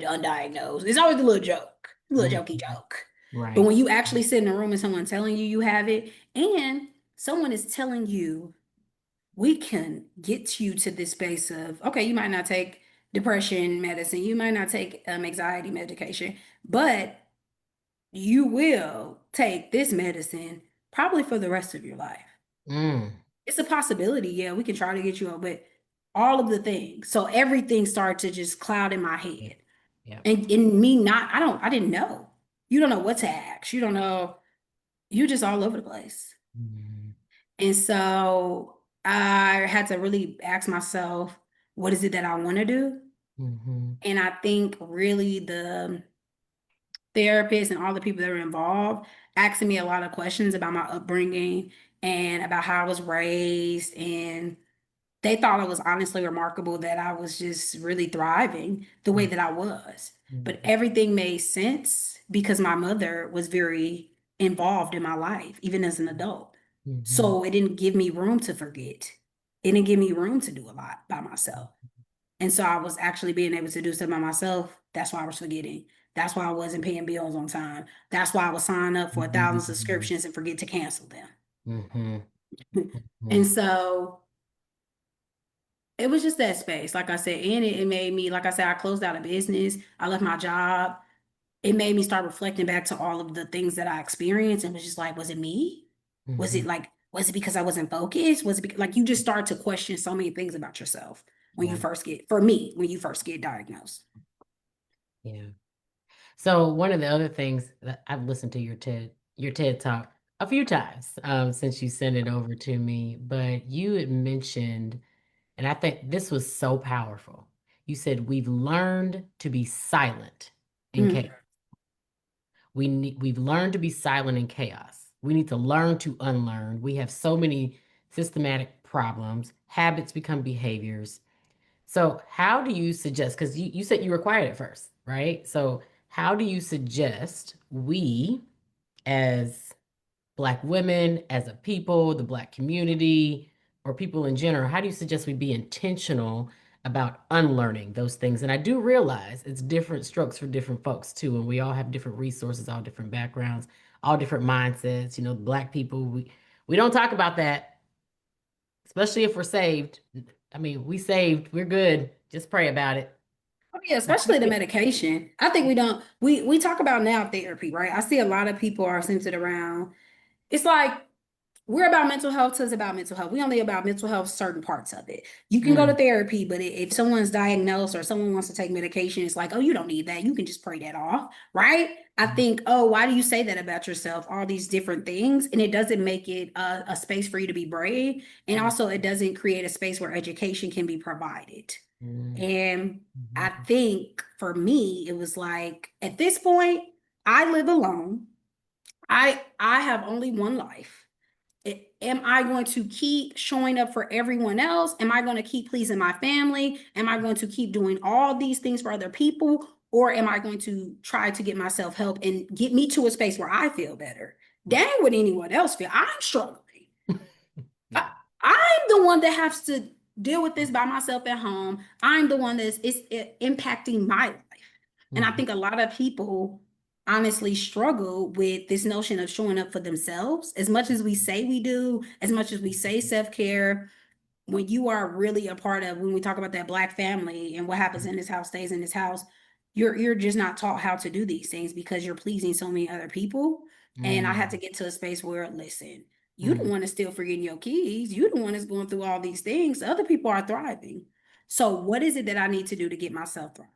Speaker 2: undiagnosed. It's always a little joke, a little jokey
Speaker 1: Mm-hmm.
Speaker 2: joke. But
Speaker 1: Right.
Speaker 2: when you actually sit in a room and someone telling you you have it, and someone is telling you we can get you to this space of, okay, you might not take depression medicine, you might not take anxiety medication, but you will take this medicine probably for the rest of your life.
Speaker 1: Mm.
Speaker 2: It's a possibility. Yeah, we can try to get you on, but all of the things. So everything started to just cloud in my
Speaker 1: Yeah.
Speaker 2: head.
Speaker 1: Yeah.
Speaker 2: And in me not, I didn't know. You don't know what to ask. You don't know. You're just all over the place.
Speaker 1: Mm-hmm.
Speaker 2: And so I had to really ask myself, what is it that I want to do?
Speaker 1: Mm-hmm.
Speaker 2: And I think really the therapists and all the people that were involved asking me a lot of questions about my upbringing and about how I was raised. And they thought it was honestly remarkable that I was just really thriving the way that I was. But
Speaker 1: Mm-hmm.
Speaker 2: everything made sense because my mother was very involved in my life, even as an adult.
Speaker 1: Mm-hmm.
Speaker 2: So it didn't give me room to forget. It didn't give me room to do a lot by myself. And so I was actually being able to do stuff by myself. That's why I was forgetting. That's why I wasn't paying bills on time. That's why I would sign up for 1,000
Speaker 1: Mm-hmm.
Speaker 2: subscriptions and forget to cancel them.
Speaker 1: Mm-hmm.
Speaker 2: And so it was just that space, like I said, and it made me, like I said, I closed out a business. I left my job. It made me start reflecting back to all of the things that I experienced and was just like, was it me?
Speaker 1: Mm-hmm.
Speaker 2: Was it because I wasn't focused? Was it because, like, you just start to question so many things about yourself when you
Speaker 1: Yeah.
Speaker 2: first get, for me, when you first get diagnosed.
Speaker 1: Yeah. So one of the other things that I've listened to your TED talk a few times since you sent it over to me, but you had mentioned, and I think this was so powerful. You said we've learned to be silent in chaos.
Speaker 2: Mm,
Speaker 1: We've learned to be silent in chaos. We need to learn to unlearn. We have so many systematic problems. Habits become behaviors. So, how do you suggest? Because you said you were quiet at first, right? So, how do you suggest we, as Black women, as a people, the Black community, or people in general, how do you suggest we be intentional about unlearning those things? And I do realize it's different strokes for different folks too, and we all have different resources, all different backgrounds, all different mindsets. Black people, we don't talk about that, especially if we're saved. I mean, we saved, we're good. Just pray about it.
Speaker 2: oh, yeah, especially the medication. I think we don't, we talk about now therapy, right? I see a lot of people are centered around, it's like, we're about mental health to it's about mental health. We only about mental health certain parts of it. You can go to
Speaker 1: Mm,
Speaker 2: therapy, but if someone's diagnosed or someone wants to take medication, it's like, oh, you don't need that. You can just pray that off, right? I think, oh, why do you say that about yourself? All these different things, and it doesn't make it a space for you to be brave, and
Speaker 1: mm,
Speaker 2: also it doesn't create a space where education can be provided.
Speaker 1: mm,
Speaker 2: And I
Speaker 1: mhm,
Speaker 2: think for me, it was like at this point, I live alone. I have only one life. Am I going to keep showing up for everyone else? Am I going to keep pleasing my family? Am I going to keep doing all these things for other people? Or am I going to try to get myself help and get me to a space where I feel better?
Speaker 1: right.
Speaker 2: Dang, would anyone else feel? I'm struggling. I,
Speaker 1: Yeah.
Speaker 2: I'm the one that has to. deal with this by myself at home. I'm the one that's impacting my life. And I
Speaker 1: Mhm.
Speaker 2: think a lot of people honestly struggle with this notion of showing up for themselves. As much as we say we do, as much as we say self-care, when you are really a part of, when we talk about that Black family and what happens in this house stays in this house, you're just not taught how to do these things because you're pleasing so many other people. And I had to
Speaker 1: Mhm.
Speaker 2: get to a space where, listen, you don't
Speaker 1: Mhm.
Speaker 2: want to still forgetting your keys. You the one that's going through all these things. Other people are thriving. So what is it that I need to do to get myself thriving?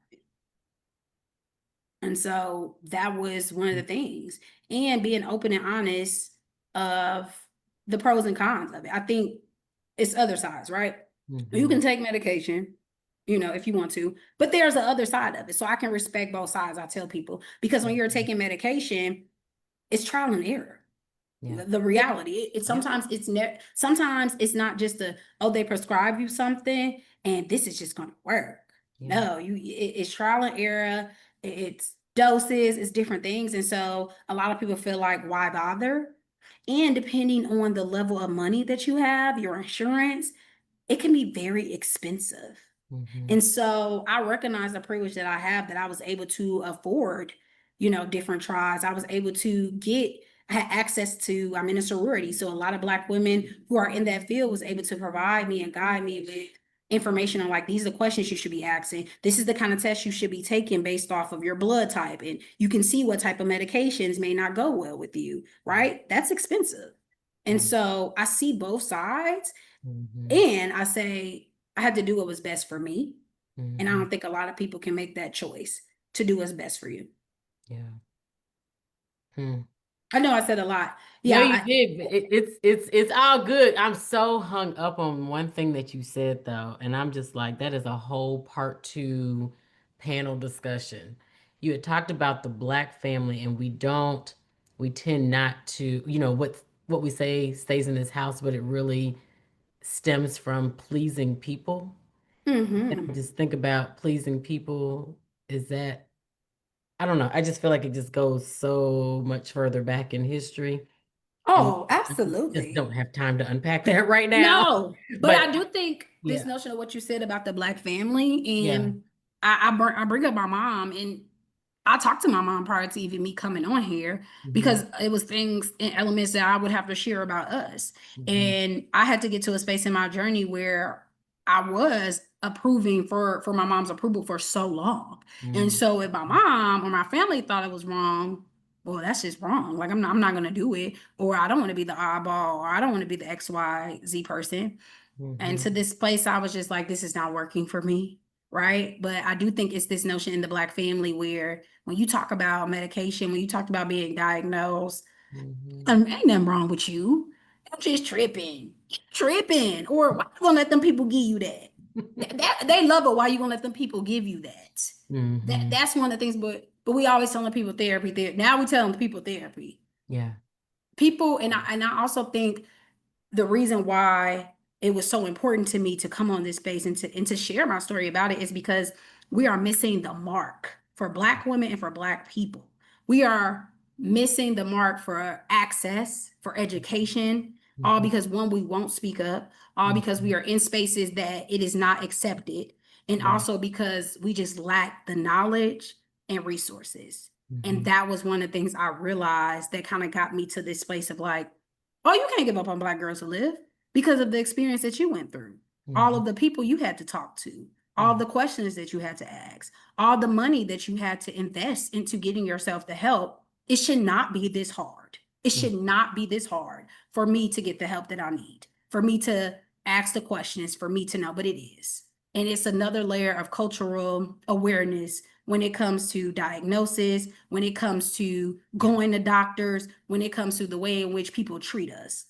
Speaker 2: And so that was one of the things. And being open and honest of the pros and cons of it. I think it's other sides, right? You can
Speaker 1: Mhm.
Speaker 2: take medication, if you want to, but there's the other side of it. So I can respect both sides, I tell people, because when you're
Speaker 1: Mhm.
Speaker 2: taking medication, it's trial and error.
Speaker 1: Yeah.
Speaker 2: The reality, it
Speaker 1: Yep.
Speaker 2: sometimes sometimes it's not just they prescribe you something and this is just gonna work.
Speaker 1: Yeah.
Speaker 2: No, it's trial and error, it's doses, it's different things. And so a lot of people feel like, why bother? And depending on the level of money that you have, your insurance, it can be very expensive.
Speaker 1: Mhm.
Speaker 2: And so I recognize the privilege that I have, that I was able to afford, different tries. I was able to I had access to, I'm in a sorority. So a lot of Black women who are in that field was able to provide me and guide me with information on, like, these are the questions you should be asking. This is the kind of test you should be taking based off of your blood type. And you can see what type of medications may not go well with you, right? That's expensive. And
Speaker 1: Yeah.
Speaker 2: so I see both sides.
Speaker 1: Mhm.
Speaker 2: And I say, I had to do what was best for me. And I
Speaker 1: Mhm.
Speaker 2: don't think a lot of people can make that choice to do what's best for you.
Speaker 1: Yeah. Hmm.
Speaker 2: I know I said a lot.
Speaker 1: No,
Speaker 2: Yeah.
Speaker 1: you did. But it's all good. I'm so hung up on one thing that you said though, and I'm just like, that is a whole part two panel discussion. You had talked about the Black family, and we tend not to, what we say stays in this house, but it really stems from pleasing people. And I
Speaker 2: Hmm.
Speaker 1: just think about pleasing people, is that, I don't know. I just feel like it just goes so much further back in history. And
Speaker 2: Oh,
Speaker 1: I just
Speaker 2: absolutely.
Speaker 1: don't have time to unpack that right now.
Speaker 2: No, but
Speaker 1: But
Speaker 2: I do think this
Speaker 1: yeah,
Speaker 2: notion of what you said about the Black family,
Speaker 1: yeah.
Speaker 2: and I bring up my mom, and I talked to my mom prior to even me coming on here,
Speaker 1: Hmm.
Speaker 2: because it was things and elements that I would have to share about us.
Speaker 1: Hmm.
Speaker 2: And I had to get to a space in my journey where I was approving for my mom's approval for so long. And
Speaker 1: Hmm.
Speaker 2: so if my mom or my family thought it was wrong, well, that's just wrong. Like, I'm not gonna do it, or I don't want to be the oddball, or I don't want to be the XYZ person. And
Speaker 1: Hmm.
Speaker 2: to this place, I was just like, this is not working for me. Right. But I do think it's this notion in the Black family where when you talk about medication, when you talked about being diagnosed,
Speaker 1: Hmm.
Speaker 2: ain't nothing wrong with you. I'm just tripping. Tripping. Or why you gonna let them people give you that? They love it. Why you gonna let them people give you that?
Speaker 1: Hmm.
Speaker 2: That's one of the things, but we always telling people therapy, therapy. Now we telling people therapy.
Speaker 1: Yeah.
Speaker 2: People, and I also think the reason why it was so important to me to come on this space and to share my story about it is because we are missing the mark for Black women and for Black people. We are missing the mark for access, for education, all
Speaker 1: Hmm.
Speaker 2: because, one, we won't speak up, all because we
Speaker 1: Hmm.
Speaker 2: are in spaces that it is not accepted, and
Speaker 1: Yeah.
Speaker 2: also because we just lack the knowledge and resources. And
Speaker 1: Hmm.
Speaker 2: that was one of the things I realized that kind of got me to this space of like, oh, you can't give up on Black girls to live because of the experience that you went through, all
Speaker 1: Hmm.
Speaker 2: of the people you had to talk to, all
Speaker 1: Yeah.
Speaker 2: the questions that you had to ask, all the money that you had to invest into getting yourself the help. It should not be this hard. It
Speaker 1: Hmm.
Speaker 2: should not be this hard for me to get the help that I need, for me to ask the questions, for me to know, but it is. And it's another layer of cultural awareness when it comes to diagnosis, when it comes to
Speaker 1: Yeah.
Speaker 2: going to doctors, when it comes to the way in which people treat us.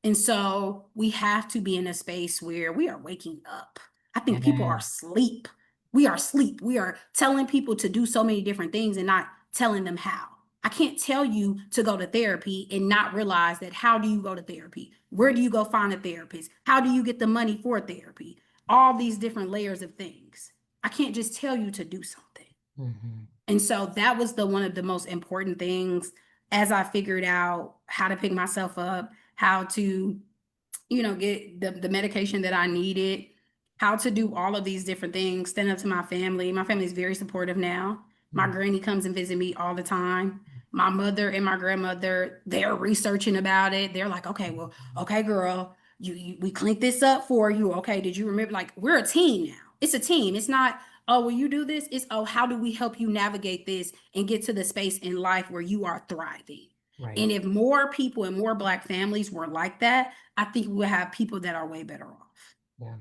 Speaker 2: And so we have to be in a space where we are waking up. I think people are
Speaker 1: Yeah.
Speaker 2: asleep. We are asleep. We are telling people to do so many different things and not telling them how. I can't tell you to go to therapy and not realize that, how do you go to therapy? Where do you go find a therapist? How do you get the money for therapy? All these different layers of things. I can't just tell you to do something.
Speaker 1: Hmm.
Speaker 2: And so that was the one of the most important things as I figured out how to pick myself up, how to, get the medication that I needed. how to do all of these different things, stand up to my family. My family is very supportive now. My
Speaker 1: Mm,
Speaker 2: granny comes and visit me all the time. My mother and my grandmother, they're researching about it. They're like, okay, well, okay, girl, we cleaned this up for you. Okay, did you remember? Like, we're a team now. It's a team. It's not, oh, will you do this? It's, oh, how do we help you navigate this and get to the space in life where you are thriving?
Speaker 1: right.
Speaker 2: And if more people and more Black families were like that, I think we'll have people that are way better off.
Speaker 1: Yeah.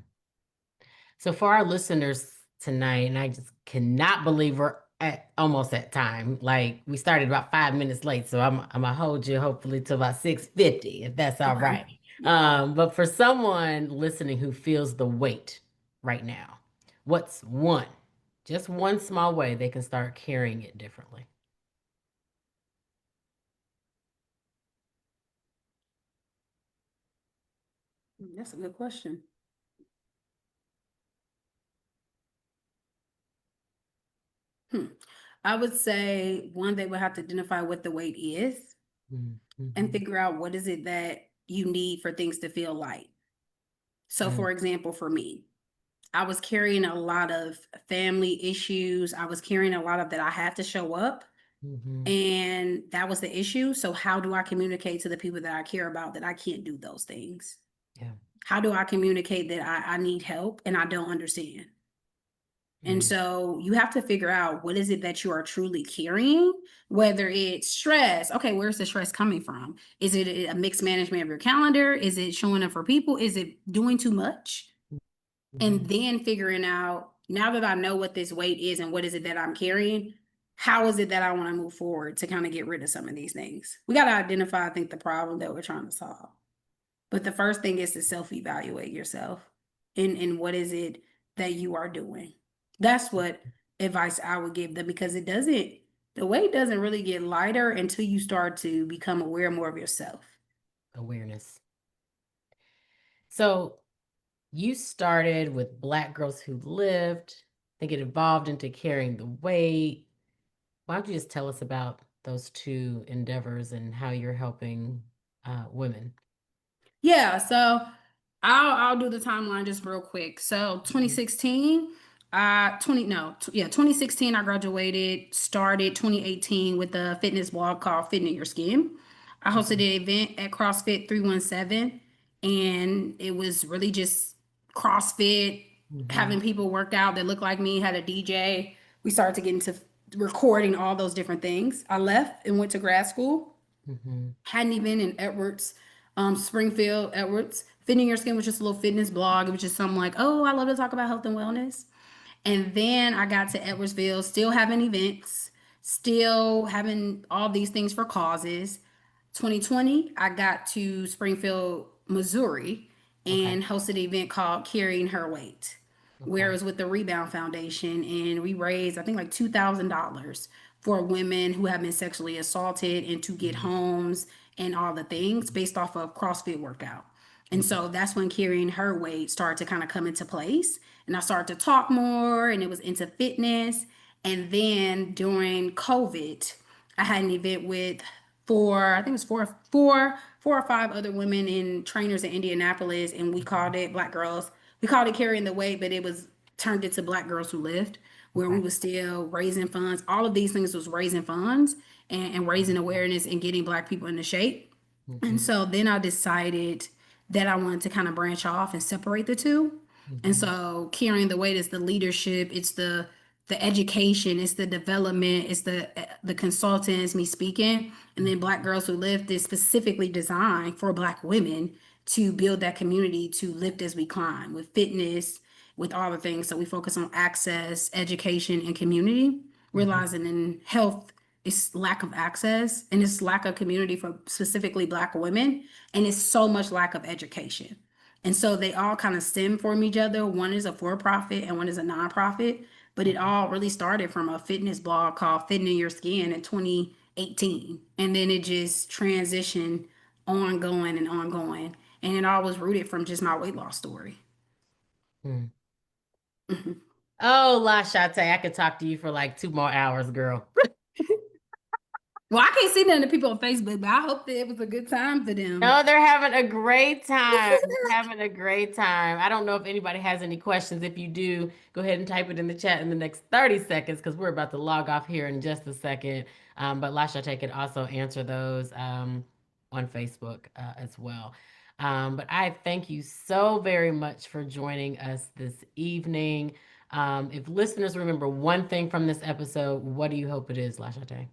Speaker 1: So for our listeners tonight, and I just cannot believe we're at almost at time. Like we started about 5 minutes late, so I'm gonna hold you hopefully to about 6:50, if that's all
Speaker 2: Okay.
Speaker 1: right. But for someone listening who feels the weight right now, what's one, just one small way they can start carrying it differently?
Speaker 2: That's a good question. Hmm. I would say one, they would have to identify what the weight is and
Speaker 1: Mm-hmm.
Speaker 2: figure out what is it that you need for things to feel light. So, for example, for me, I was carrying a lot of family issues. I was carrying a lot of that I had to show up,
Speaker 1: Mm-hmm.
Speaker 2: and that was the issue. So, how do I communicate to the people that I care about that I can't do those things?
Speaker 1: Yeah.
Speaker 2: How do I communicate that I need help and I don't understand? And
Speaker 1: Mm-hmm.
Speaker 2: so you have to figure out what is it that you are truly carrying, whether it's stress. Okay, where's the stress coming from? Is it a mixed management of your calendar? Is it showing up for people? Is it doing too much?
Speaker 1: Mm-hmm.
Speaker 2: And then figuring out, now that I know what this weight is and what is it that I'm carrying, how is it that I want to move forward to kind of get rid of some of these things? We got to identify, I think, the problem that we're trying to solve. But the first thing is to self-evaluate yourself and what is it that you are doing. That's what advice I would give them, because the weight doesn't really get lighter until you start to become aware more of yourself.
Speaker 1: Awareness. So you started with Black Girls Who Lived. I think it evolved into Carrying the Weight. Why don't you just tell us about those two endeavors and how you're helping women?
Speaker 2: Yeah, so I'll do the timeline just real quick. So
Speaker 1: Mhm.
Speaker 2: 2016, 20 no, yeah, 2016 I graduated, started 2018 with a fitness blog called Fitting Your Skin. I hosted an
Speaker 1: Okay.
Speaker 2: event at CrossFit 317, and it was really just CrossFit,
Speaker 1: Mm-hmm.
Speaker 2: having people work out that look like me, had a DJ. We started to get into recording all those different things. I left and went to grad school,
Speaker 1: Mm-hmm.
Speaker 2: had an event in Edwards, Springfield, Edwards. Fitting Your Skin was just a little fitness blog. It was just something like, oh, I love to talk about health and wellness. And then I got to Edwardsville, still having events, still having all these things for causes. 2020, I got to Springfield, Missouri,
Speaker 1: Okay.
Speaker 2: and hosted an event called Carrying Her Weight, where it
Speaker 1: Okay.
Speaker 2: was with the Rebound Foundation. And we raised, I think, like $2,000 for women who have been sexually assaulted and to get
Speaker 1: Mm-hmm.
Speaker 2: homes and all the things based off of CrossFit workout. And
Speaker 1: Mm-hmm.
Speaker 2: so that's when Carrying Her Weight started to kind of come into place. And I started to talk more, and it was into fitness. And then during COVID, I had an event with I think it was four or five other women and trainers in Indianapolis, and we
Speaker 1: Mm-hmm.
Speaker 2: called it Black Girls. We called it Carrying the Weight, but it was turned into Black Girls Who Lived, where we
Speaker 1: Okay.
Speaker 2: was still raising funds. All of these things was raising funds and raising awareness and getting Black people into shape. And
Speaker 1: Mm-hmm.
Speaker 2: so then I decided that I wanted to kind of branch off and separate the two. And
Speaker 1: Mm-hmm.
Speaker 2: so carrying the weight is the leadership, it's the education, it's the development, it's the consultants, me speaking, and then Black Girls Who Lift is specifically designed for Black women to build that community to lift as we climb with fitness, with all the things. So we focus on access, education, and community,
Speaker 1: Mm-hmm.
Speaker 2: realizing in health it's lack of access and it's lack of community for specifically Black women, and it's so much lack of education. And so they all kind of stem from each other. One is a for profit and one is a nonprofit, but it
Speaker 1: Okay.
Speaker 2: all really started from a fitness blog called Fitting in Your Skin in 2018. And then it just transitioned ongoing and ongoing. And it all was rooted from just my weight loss story.
Speaker 1: Mm. Oh, LaShatá, I could talk to you for like 2 more hours, girl.
Speaker 2: Well, I can't see none of the people on Facebook, but I hope that it was a good time for them.
Speaker 1: No, they're having a great time. They're having a great time. I don't know if anybody has any questions. If you do, go ahead and type it in the chat in the next 30 seconds because we're about to log off here in just a second. But LaShatá can also answer those on Facebook as well. But I thank you so very much for joining us this evening. If listeners remember one thing from this episode, what do you hope it is, LaShatá?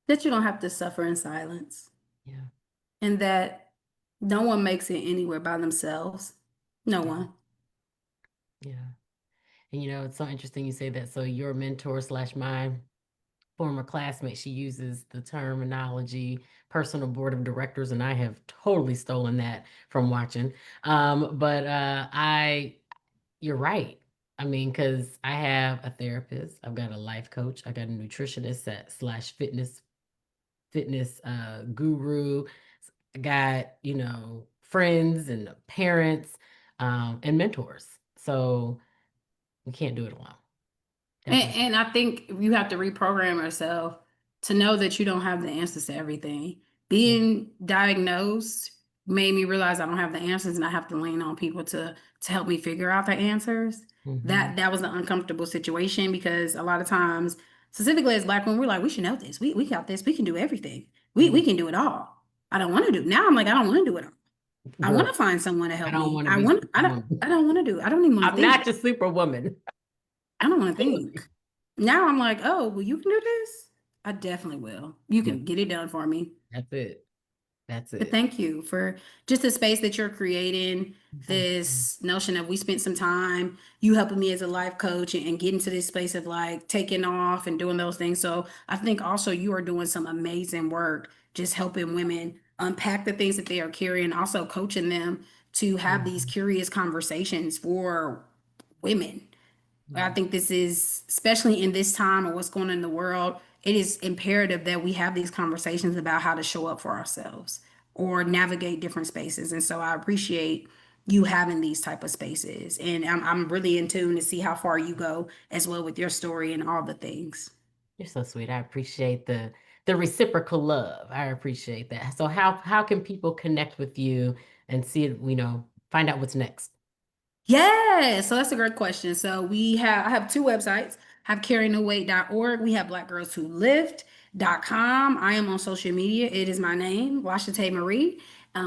Speaker 2: That you don't have to suffer in silence
Speaker 1: Yeah,
Speaker 2: and that no one makes it anywhere by themselves. No
Speaker 1: yeah,
Speaker 2: one.
Speaker 1: yeah. And it's so interesting you say that. So your mentor slash my former classmate, she uses the terminology personal board of directors, and I have totally stolen that from watching. But you're right. I mean, because I have a therapist, I've got a life coach, I got a nutritionist slash fitness guru. I got, friends and parents and mentors. So we can't do it alone. Definitely.
Speaker 2: And I think you have to reprogram yourself to know that you don't have the answers to everything.
Speaker 1: Yeah.
Speaker 2: Being diagnosed made me realize I don't have the answers and I have to lean on people to help me figure out the answers.
Speaker 1: Hmm.
Speaker 2: That was an uncomfortable situation because a lot of times, specifically as Black women, we're like, we should know this. We got this. We can do everything. We
Speaker 1: Yeah.
Speaker 2: can do it all. I don't want to do. Now I'm like, I don't want to do it all. I want
Speaker 1: Girl,
Speaker 2: to find someone to
Speaker 1: I
Speaker 2: help
Speaker 1: don't
Speaker 2: me.
Speaker 1: want to be superwoman.
Speaker 2: I don't want to do. I don't even want to
Speaker 1: I'm not
Speaker 2: think.
Speaker 1: your superwoman.
Speaker 2: I don't want to think.
Speaker 1: Literally.
Speaker 2: Now I'm like, oh, well, you can do this? I definitely will. You
Speaker 1: Yeah,
Speaker 2: can get it done for me.
Speaker 1: that's it. That's
Speaker 2: But
Speaker 1: it.
Speaker 2: thank you for just the space that you're creating,
Speaker 1: Thank you.
Speaker 2: this notion of we spent some time, you helping me as a life coach and getting to this space of like taking off and doing those things. So I think also you are doing some amazing work, just helping women unpack the things that they are carrying, also coaching them to have these
Speaker 1: Mhm.
Speaker 2: curious conversations for women. I
Speaker 1: Yeah.
Speaker 2: think this is, especially in this time of what's going on in the world, it is imperative that we have these conversations about how to show up for ourselves or navigate different spaces. And so I appreciate you having these type of spaces. And I'm really in tune to see how far you go as well with your story and all the things.
Speaker 1: You're so sweet. I appreciate the reciprocal love. I appreciate that. So how can people connect with you and see it, find out what's next?
Speaker 2: Yeah, so that's a great question. So I have two websites. I have carryingtheweight.org. We have blackgirlswholift.com. I am on social media. It is my name, Washington Marie.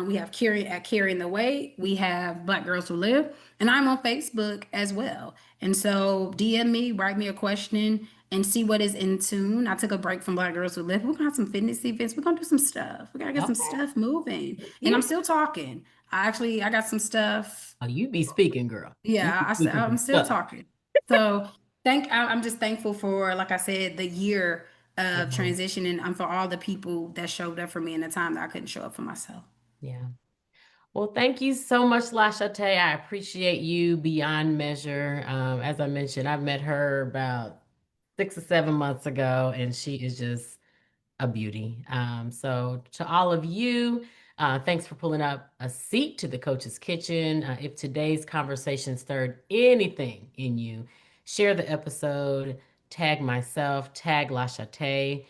Speaker 2: We have Carrying the Weight. We have Black Girls Who Live. And I'm on Facebook as well. And so DM me, write me a question, and see what is in tune. I took a break from Black Girls Who Live. We're gonna have some fitness events. We're gonna do some stuff. We gotta get some
Speaker 1: Okay.
Speaker 2: stuff moving.
Speaker 1: Let's
Speaker 2: And
Speaker 1: get
Speaker 2: I'm
Speaker 1: it.
Speaker 2: still talking. I got some stuff.
Speaker 1: Oh, you be speaking, girl. You be speaking
Speaker 2: I'm
Speaker 1: some
Speaker 2: still
Speaker 1: stuff.
Speaker 2: talking. So I'm just thankful for, like I said, the year of
Speaker 1: Mhm.
Speaker 2: transitioning and for all the people that showed up for me in the time that I couldn't show up for myself.
Speaker 1: Yeah. Well, thank you so much, LaShatá. I appreciate you beyond measure. As I mentioned, I met her about 6 or 7 months ago, and she is just a beauty. So to all of you, thanks for pulling up a seat to the Coach's Kitchen. If today's conversation stirred anything in you, share the episode, tag myself, tag LaShatá.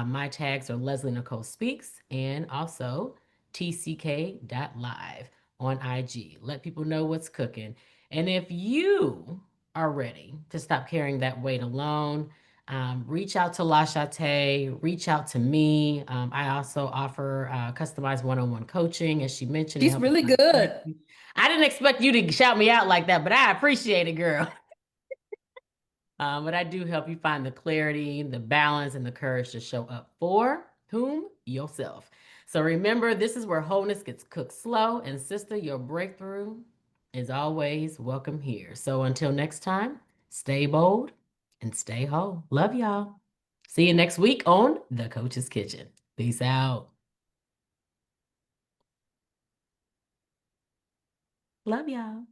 Speaker 1: My tags are Leslie Nicole Speaks and also tck.live on IG. Let people know what's cooking. And if you are ready to stop carrying that weight alone, reach out to LaShatá, reach out to me. I also offer customized one-on-one coaching, as she mentioned, to
Speaker 2: She's
Speaker 1: help you
Speaker 2: really
Speaker 1: find
Speaker 2: good.
Speaker 1: clarity. I didn't expect you to shout me out like that, but I appreciate it, girl. But I do help you find the clarity, the balance, and the courage to show up for whom? Yourself. So remember, this is where wholeness gets cooked slow. And sister, your breakthrough is always welcome here. So until next time, stay bold and stay whole. Love y'all. See you next week on The Coach's Kitchen. Peace out. Love y'all.